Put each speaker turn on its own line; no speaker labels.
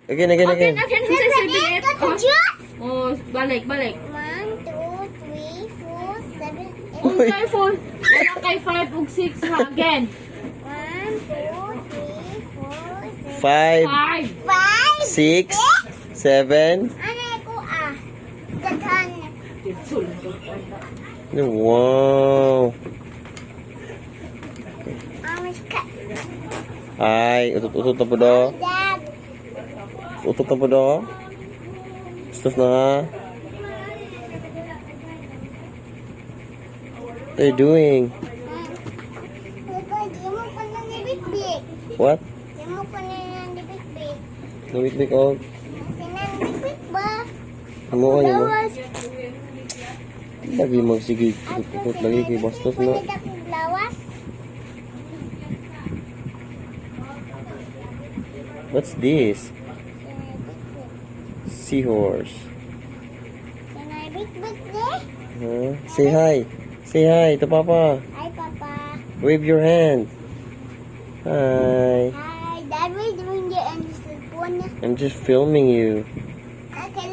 Again.
Again, kasi 7, 8.
Just
Oh, balik.
1, 2, 3, 4, 7, 8.
Oh, kay 4. Wala kay 5 ug 6 ha. Again.
1, 2, 3, 4, 7,
5,
5.
5,
6, 7.
Ano ko Daghan.
Wow.
Mas cut.
Ay, utot na po do.
Dad.
Utot na po do. Stop na nga. What are you doing?
Di mo pa na nibig-big.
What?
Di mo pa na nibig-big.
Namit-bik og.
Sinanibig ba?
Amo ano mo?
Lawas.
Lagi magsige. Utot lagi kay bastos na.
Punit ako lawas.
What's this? Seahorse.
Sinanibig-big de.
Huh? Say hi. Say hi to Papa.
Hi, Papa.
Wave your hand. Hi.
Hi, Dad. We're doing the end of the phone.
I'm just filming you.
Okay,